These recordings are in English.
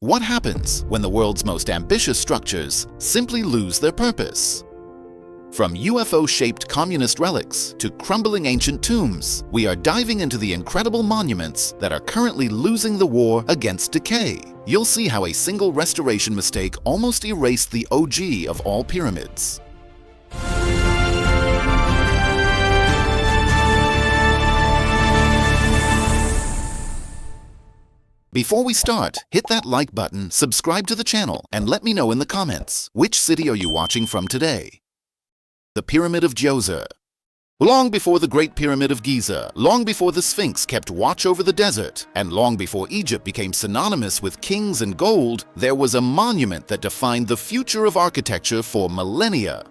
What happens when the world's most ambitious structures simply lose their purpose? From UFO-shaped communist relics to crumbling ancient tombs, we are diving into the incredible monuments that are currently losing the war against decay. You'll see how a single restoration mistake almost erased the OG of all pyramids. Before we start, hit that like button, subscribe to the channel, and let me know in the comments, which city are you watching from today? The Pyramid of Djoser. Long before the Great Pyramid of Giza, long before the Sphinx kept watch over the desert, and long before Egypt became synonymous with kings and gold, there was a monument that defined the future of architecture for millennia.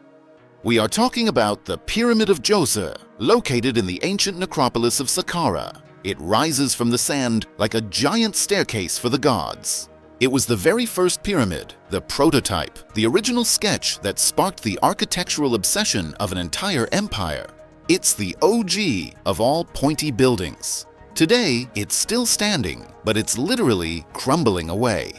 We are talking about the Pyramid of Djoser, located in the ancient necropolis of Saqqara. It rises from the sand like a giant staircase for the gods. It was the very first pyramid, the prototype, the original sketch that sparked the architectural obsession of an entire empire. It's the OG of all pointy buildings. Today, it's still standing, but it's literally crumbling away.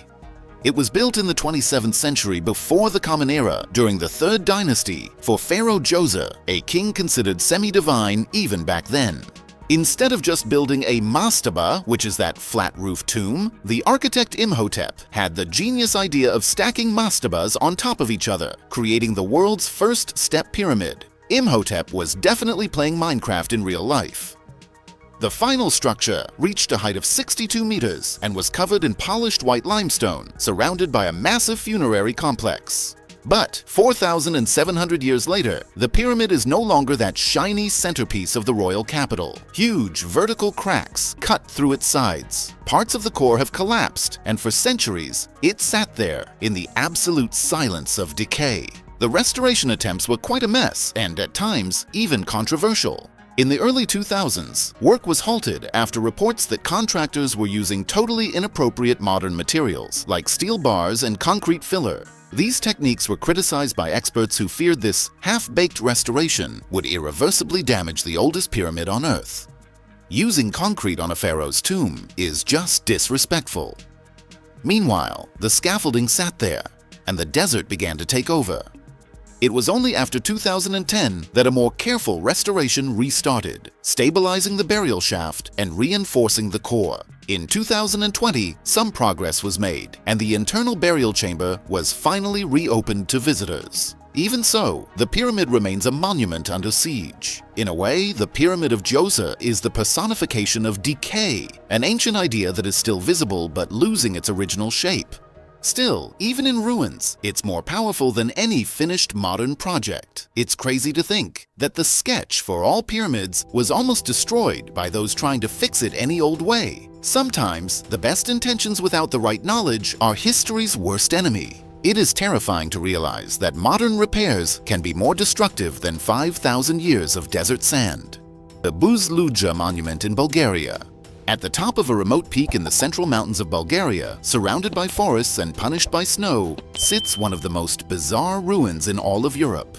It was built in the 27th century before the Common Era during the 3rd dynasty for Pharaoh Djoser, a king considered semi-divine even back then. Instead of just building a mastaba, which is that flat-roof tomb, the architect Imhotep had the genius idea of stacking mastabas on top of each other, creating the world's first step pyramid. Imhotep was definitely playing Minecraft in real life. The final structure reached a height of 62 meters and was covered in polished white limestone, surrounded by a massive funerary complex. But 4,700 years later, the pyramid is no longer that shiny centerpiece of the royal capital. Huge vertical cracks cut through its sides. Parts of the core have collapsed, and for centuries, it sat there in the absolute silence of decay. The restoration attempts were quite a mess, and at times, even controversial. In the early 2000s, work was halted after reports that contractors were using totally inappropriate modern materials, like steel bars and concrete filler. These techniques were criticized by experts who feared this half-baked restoration would irreversibly damage the oldest pyramid on Earth. Using concrete on a pharaoh's tomb is just disrespectful. Meanwhile, the scaffolding sat there, and the desert began to take over. It was only after 2010 that a more careful restoration restarted, stabilizing the burial shaft and reinforcing the core. In 2020, some progress was made, and the internal burial chamber was finally reopened to visitors. Even so, the pyramid remains a monument under siege. In a way, the Pyramid of Djoser is the personification of decay, an ancient idea that is still visible but losing its original shape. Still, even in ruins, it's more powerful than any finished modern project. It's crazy to think that the sketch for all pyramids was almost destroyed by those trying to fix it any old way. Sometimes, the best intentions without the right knowledge are history's worst enemy. It is terrifying to realize that modern repairs can be more destructive than 5,000 years of desert sand. The Buzludzha monument in Bulgaria. At the top of a remote peak in the central mountains of Bulgaria, surrounded by forests and punished by snow, sits one of the most bizarre ruins in all of Europe.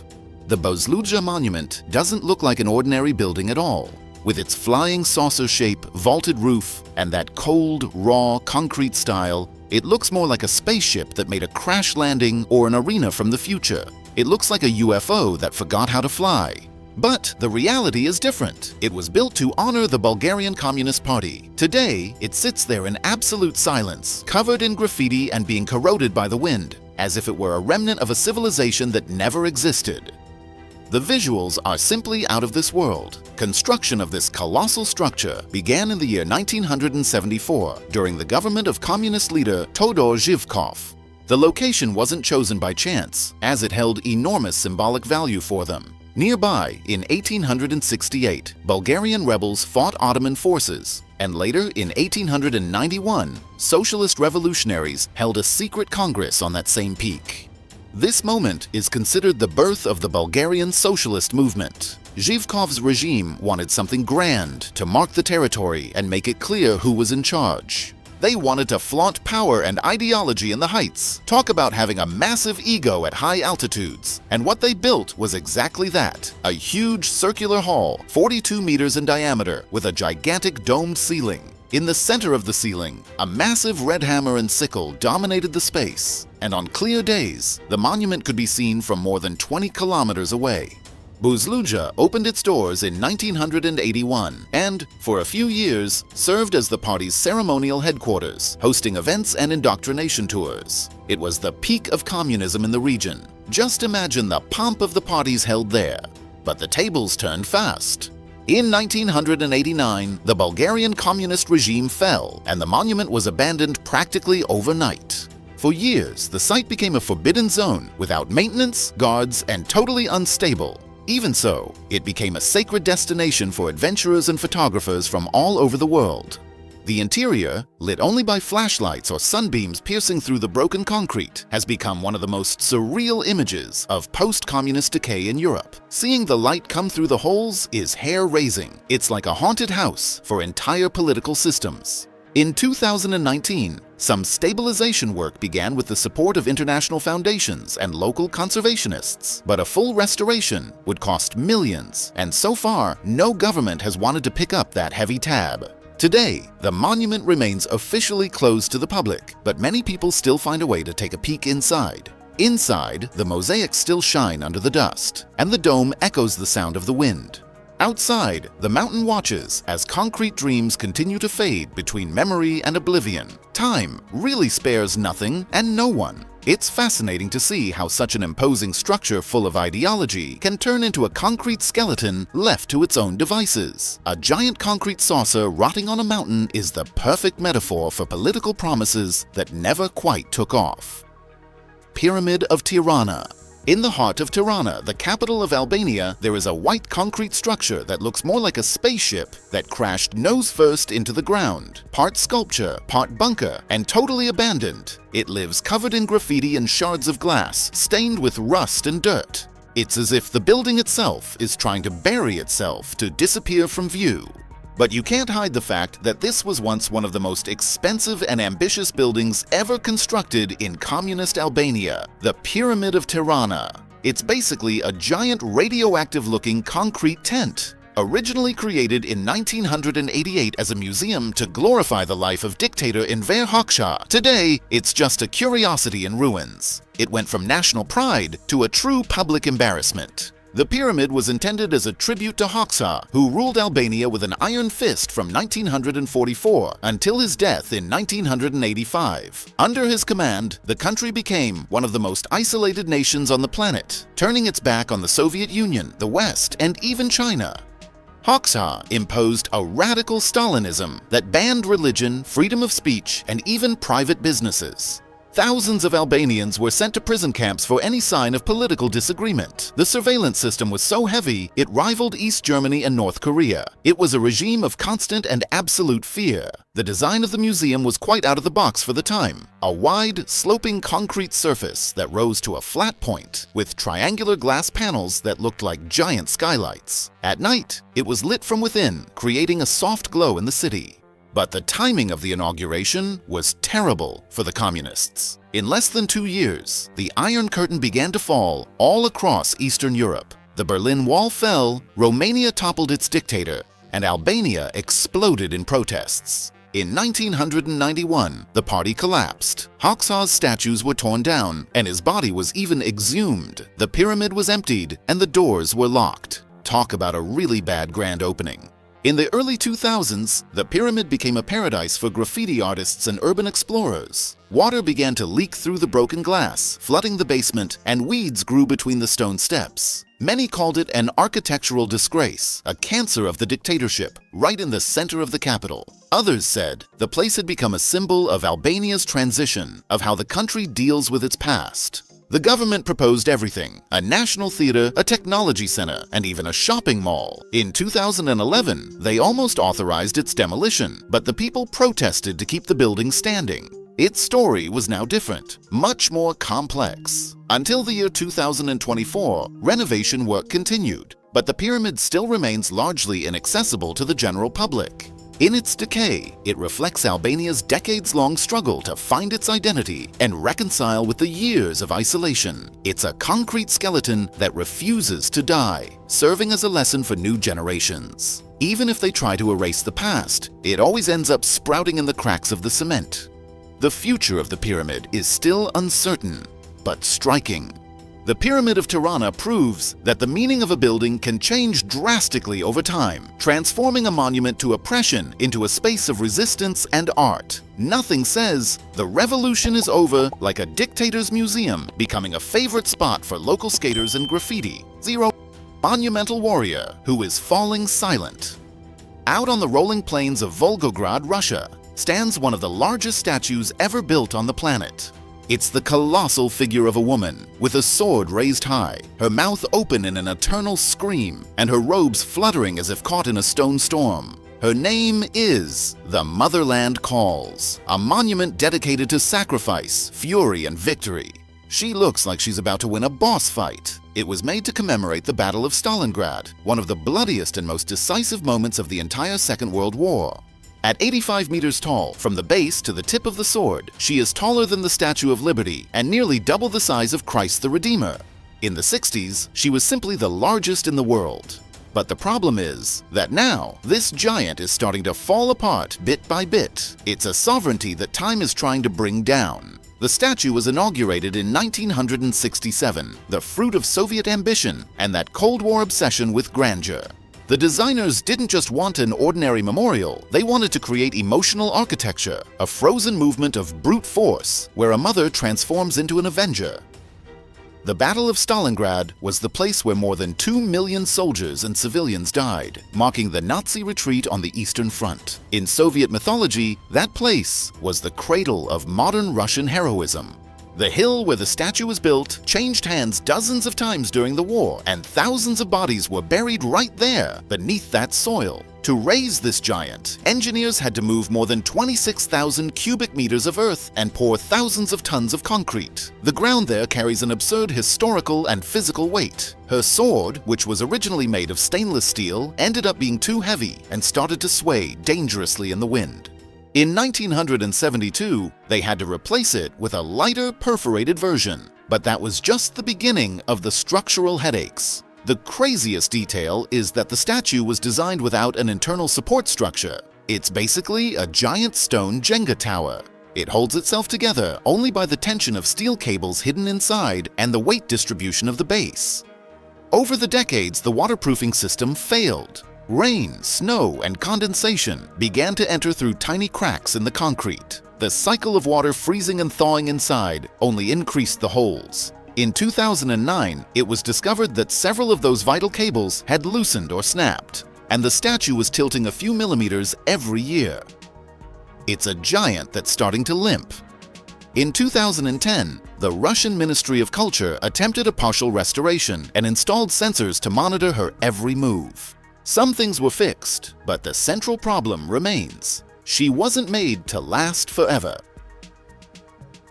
The Buzludzha monument doesn't look like an ordinary building at all. With its flying saucer shape, vaulted roof, and that cold, raw, concrete style, it looks more like a spaceship that made a crash landing or an arena from the future. It looks like a UFO that forgot how to fly. But the reality is different. It was built to honor the Bulgarian Communist Party. Today, it sits there in absolute silence, covered in graffiti and being corroded by the wind, as if it were a remnant of a civilization that never existed. The visuals are simply out of this world. Construction of this colossal structure began in the year 1974 during the government of communist leader Todor Zhivkov. The location wasn't chosen by chance, as it held enormous symbolic value for them. Nearby, in 1868, Bulgarian rebels fought Ottoman forces, and later in 1891, socialist revolutionaries held a secret congress on that same peak. This moment is considered the birth of the Bulgarian socialist movement. Zhivkov's regime wanted something grand to mark the territory and make it clear who was in charge. They wanted to flaunt power and ideology in the heights, talk about having a massive ego at high altitudes, and what they built was exactly that, a huge circular hall, 42 meters in diameter, with a gigantic domed ceiling. In the center of the ceiling, a massive red hammer and sickle dominated the space, and on clear days, the monument could be seen from more than 20 kilometers away. Buzludzha opened its doors in 1981 and, for a few years, served as the party's ceremonial headquarters, hosting events and indoctrination tours. It was the peak of communism in the region. Just imagine the pomp of the parties held there. But the tables turned fast. In 1989, the Bulgarian communist regime fell, and the monument was abandoned practically overnight. For years, the site became a forbidden zone without maintenance, guards, and totally unstable. Even so, it became a sacred destination for adventurers and photographers from all over the world. The interior, lit only by flashlights or sunbeams piercing through the broken concrete, has become one of the most surreal images of post-communist decay in Europe. Seeing the light come through the holes is hair-raising. It's like a haunted house for entire political systems. In 2019, some stabilization work began with the support of international foundations and local conservationists, but a full restoration would cost millions, and so far, no government has wanted to pick up that heavy tab. Today, the monument remains officially closed to the public, but many people still find a way to take a peek inside. Inside, the mosaics still shine under the dust, and the dome echoes the sound of the wind. Outside, the mountain watches as concrete dreams continue to fade between memory and oblivion. Time really spares nothing and no one. It's fascinating to see how such an imposing structure full of ideology can turn into a concrete skeleton left to its own devices. A giant concrete saucer rotting on a mountain is the perfect metaphor for political promises that never quite took off. Pyramid of Tirana. In the heart of Tirana, the capital of Albania, there is a white concrete structure that looks more like a spaceship that crashed nose first into the ground. Part sculpture, part bunker, and totally abandoned. It lives covered in graffiti and shards of glass, stained with rust and dirt. It's as if the building itself is trying to bury itself to disappear from view. But you can't hide the fact that this was once one of the most expensive and ambitious buildings ever constructed in communist Albania, the Pyramid of Tirana. It's basically a giant radioactive-looking concrete tent. Originally created in 1988 as a museum to glorify the life of dictator Enver Hoxha, today it's just a curiosity in ruins. It went from national pride to a true public embarrassment. The pyramid was intended as a tribute to Hoxha, who ruled Albania with an iron fist from 1944 until his death in 1985. Under his command, the country became one of the most isolated nations on the planet, turning its back on the Soviet Union, the West, and even China. Hoxha imposed a radical Stalinism that banned religion, freedom of speech, and even private businesses. Thousands of Albanians were sent to prison camps for any sign of political disagreement. The surveillance system was so heavy, it rivaled East Germany and North Korea. It was a regime of constant and absolute fear. The design of the museum was quite out of the box for the time. A wide, sloping concrete surface that rose to a flat point, with triangular glass panels that looked like giant skylights. At night, it was lit from within, creating a soft glow in the city. But the timing of the inauguration was terrible for the communists. In less than 2 years, the Iron Curtain began to fall all across Eastern Europe. The Berlin Wall fell, Romania toppled its dictator, and Albania exploded in protests. In 1991, the party collapsed. Hoxha's statues were torn down, and his body was even exhumed. The pyramid was emptied, and the doors were locked. Talk about a really bad grand opening. In the early 2000s, the pyramid became a paradise for graffiti artists and urban explorers. Water began to leak through the broken glass, flooding the basement, and weeds grew between the stone steps. Many called it an architectural disgrace, a cancer of the dictatorship, right in the center of the capital. Others said the place had become a symbol of Albania's transition, of how the country deals with its past. The government proposed everything: a national theater, a technology center, and even a shopping mall. In 2011, they almost authorized its demolition, but the people protested to keep the building standing. Its story was now different, much more complex. Until the year 2024, renovation work continued, but the pyramid still remains largely inaccessible to the general public. In its decay, it reflects Albania's decades-long struggle to find its identity and reconcile with the years of isolation. It's a concrete skeleton that refuses to die, serving as a lesson for new generations. Even if they try to erase the past, it always ends up sprouting in the cracks of the cement. The future of the pyramid is still uncertain, but striking. The Pyramid of Tirana proves that the meaning of a building can change drastically over time, transforming a monument to oppression into a space of resistance and art. Nothing says the revolution is over like a dictator's museum becoming a favorite spot for local skaters and graffiti. Zero monumental warrior who is falling silent. Out on the rolling plains of Volgograd, Russia, stands one of the largest statues ever built on the planet. It's the colossal figure of a woman, with a sword raised high, her mouth open in an eternal scream, and her robes fluttering as if caught in a stone storm. Her name is the Motherland Calls, a monument dedicated to sacrifice, fury, and victory. She looks like she's about to win a boss fight. It was made to commemorate the Battle of Stalingrad, one of the bloodiest and most decisive moments of the entire Second World War. At 85 meters tall, from the base to the tip of the sword, she is taller than the Statue of Liberty and nearly double the size of Christ the Redeemer. In the 60s, she was simply the largest in the world. But the problem is that now, this giant is starting to fall apart bit by bit. It's a sovereignty that time is trying to bring down. The statue was inaugurated in 1967, the fruit of Soviet ambition and that Cold War obsession with grandeur. The designers didn't just want an ordinary memorial, they wanted to create emotional architecture, a frozen movement of brute force, where a mother transforms into an avenger. The Battle of Stalingrad was the place where more than 2 million soldiers and civilians died, marking the Nazi retreat on the Eastern Front. In Soviet mythology, that place was the cradle of modern Russian heroism. The hill where the statue was built changed hands dozens of times during the war, and thousands of bodies were buried right there beneath that soil. To raise this giant, engineers had to move more than 26,000 cubic meters of earth and pour thousands of tons of concrete. The ground there carries an absurd historical and physical weight. Her sword, which was originally made of stainless steel, ended up being too heavy and started to sway dangerously in the wind. In 1972, they had to replace it with a lighter, perforated version, but that was just the beginning of the structural headaches. The craziest detail is that the statue was designed without an internal support structure. It's basically a giant stone Jenga tower. It holds itself together only by the tension of steel cables hidden inside and the weight distribution of the base. Over the decades, the waterproofing system failed. Rain, snow, and condensation began to enter through tiny cracks in the concrete. The cycle of water freezing and thawing inside only increased the holes. In 2009, it was discovered that several of those vital cables had loosened or snapped, and the statue was tilting a few millimeters every year. It's a giant that's starting to limp. In 2010, the Russian Ministry of Culture attempted a partial restoration and installed sensors to monitor her every move. Some things were fixed, but the central problem remains. She wasn't made to last forever.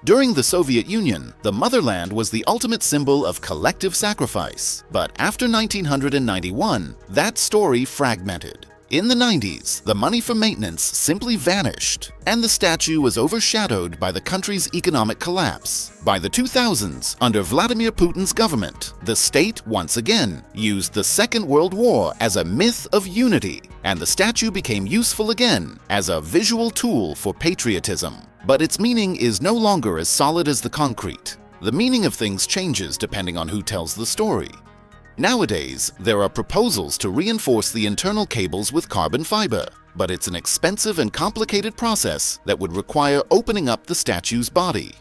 During the Soviet Union, the motherland was the ultimate symbol of collective sacrifice. But after 1991, that story fragmented. In the 90s, the money for maintenance simply vanished, and the statue was overshadowed by the country's economic collapse. By the 2000s, under Vladimir Putin's government, the state once again used the Second World War as a myth of unity, and the statue became useful again as a visual tool for patriotism. But its meaning is no longer as solid as the concrete. The meaning of things changes depending on who tells the story. Nowadays, there are proposals to reinforce the internal cables with carbon fiber, but it's an expensive and complicated process that would require opening up the statue's body.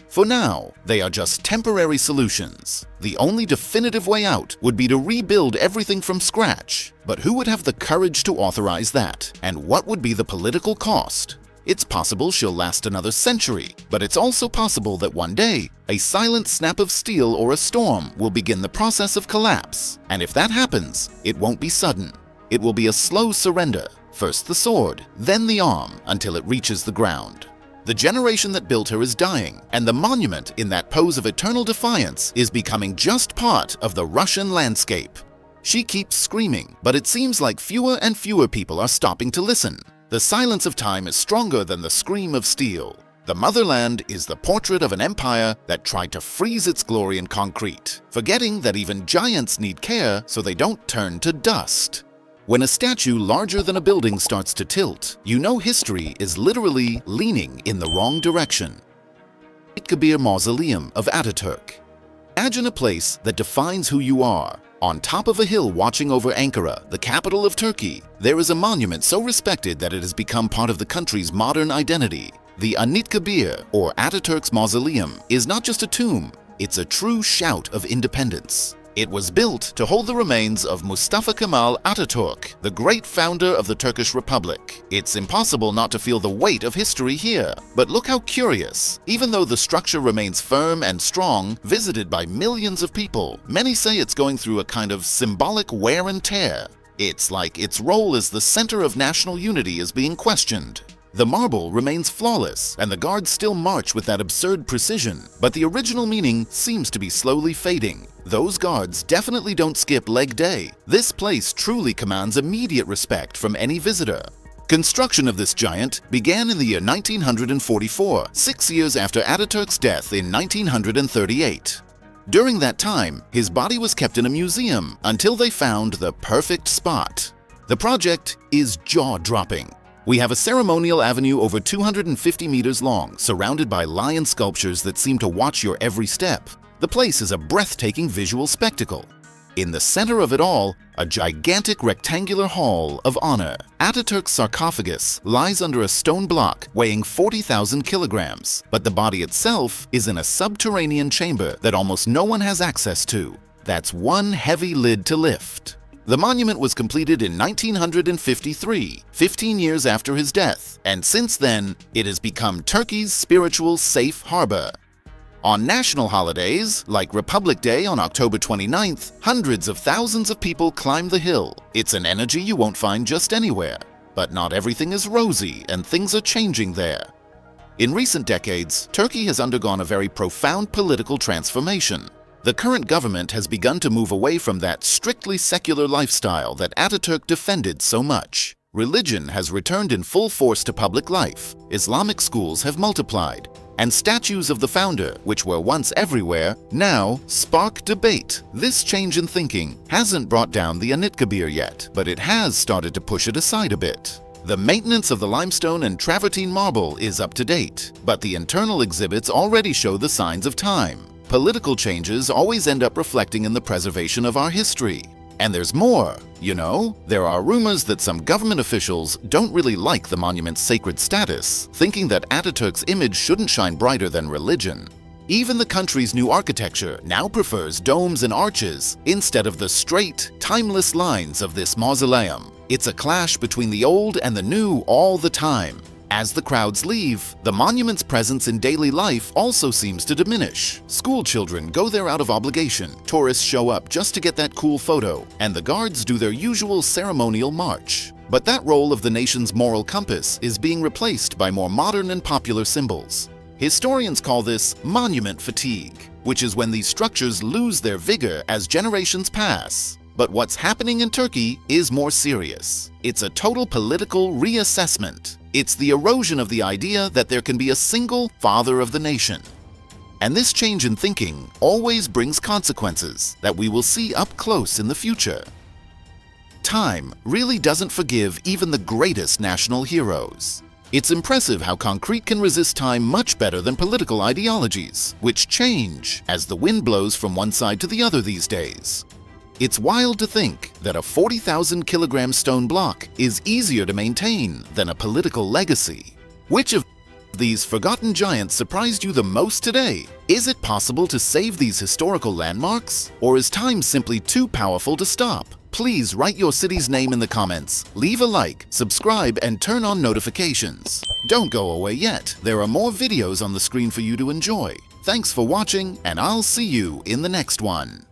For now, they are just temporary solutions. The only definitive way out would be to rebuild everything from scratch. But who would have the courage to authorize that? And what would be the political cost? It's possible she'll last another century, but it's also possible that one day, a silent snap of steel or a storm will begin the process of collapse. And if that happens, it won't be sudden. It will be a slow surrender. First the sword, then the arm, until it reaches the ground. The generation that built her is dying, and the monument in that pose of eternal defiance is becoming just part of the Russian landscape. She keeps screaming, but it seems like fewer and fewer people are stopping to listen. The silence of time is stronger than the scream of steel. The Motherland is the portrait of an empire that tried to freeze its glory in concrete, forgetting that even giants need care so they don't turn to dust. When a statue larger than a building starts to tilt, you know history is literally leaning in the wrong direction. Anitkabir Mausoleum of Ataturk. Imagine a place that defines who you are. On top of a hill watching over Ankara, the capital of Turkey, there is a monument so respected that it has become part of the country's modern identity. The Anitkabir, or Ataturk's mausoleum, is not just a tomb, it's a true shout of independence. It was built to hold the remains of Mustafa Kemal Ataturk, the great founder of the Turkish Republic. It's impossible not to feel the weight of history here. But look how curious. Even though the structure remains firm and strong, visited by millions of people, many say it's going through a kind of symbolic wear and tear. It's like its role as the center of national unity is being questioned. The marble remains flawless, and the guards still march with that absurd precision, but the original meaning seems to be slowly fading. Those guards definitely don't skip leg day. This place truly commands immediate respect from any visitor. Construction of this giant began in the year 1944, 6 years after Ataturk's death in 1938. During that time, his body was kept in a museum until they found the perfect spot. The project is jaw-dropping. We have a ceremonial avenue over 250 meters long, surrounded by lion sculptures that seem to watch your every step. The place is a breathtaking visual spectacle. In the center of it all, a gigantic rectangular hall of honor. Ataturk's sarcophagus lies under a stone block weighing 40,000 kilograms, but the body itself is in a subterranean chamber that almost no one has access to. That's one heavy lid to lift. The monument was completed in 1953, 15 years after his death, and since then, it has become Turkey's spiritual safe harbor. On national holidays, like Republic Day on October 29th, hundreds of thousands of people climb the hill. It's an energy you won't find just anywhere. But not everything is rosy, and things are changing there. In recent decades, Turkey has undergone a very profound political transformation. The current government has begun to move away from that strictly secular lifestyle that Ataturk defended so much. Religion has returned in full force to public life, Islamic schools have multiplied, and statues of the founder, which were once everywhere, now spark debate. This change in thinking hasn't brought down the Anitkabir yet, but it has started to push it aside a bit. The maintenance of the limestone and travertine marble is up to date, but the internal exhibits already show the signs of time. Political changes always end up reflecting in the preservation of our history. And there's more. You know, there are rumors that some government officials don't really like the monument's sacred status, thinking that Ataturk's image shouldn't shine brighter than religion. Even the country's new architecture now prefers domes and arches instead of the straight, timeless lines of this mausoleum. It's a clash between the old and the new all the time. As the crowds leave, the monument's presence in daily life also seems to diminish. School children go there out of obligation, tourists show up just to get that cool photo, and the guards do their usual ceremonial march. But that role of the nation's moral compass is being replaced by more modern and popular symbols. Historians call this monument fatigue, which is when these structures lose their vigor as generations pass. But what's happening in Turkey is more serious. It's a total political reassessment. It's the erosion of the idea that there can be a single father of the nation. And this change in thinking always brings consequences that we will see up close in the future. Time really doesn't forgive even the greatest national heroes. It's impressive how concrete can resist time much better than political ideologies, which change as the wind blows from one side to the other these days. It's wild to think that a 40,000 kilogram stone block is easier to maintain than a political legacy. Which of these forgotten giants surprised you the most today? Is it possible to save these historical landmarks? Or is time simply too powerful to stop? Please write your city's name in the comments, leave a like, subscribe, and turn on notifications. Don't go away yet. There are more videos on the screen for you to enjoy. Thanks for watching, and I'll see you in the next one.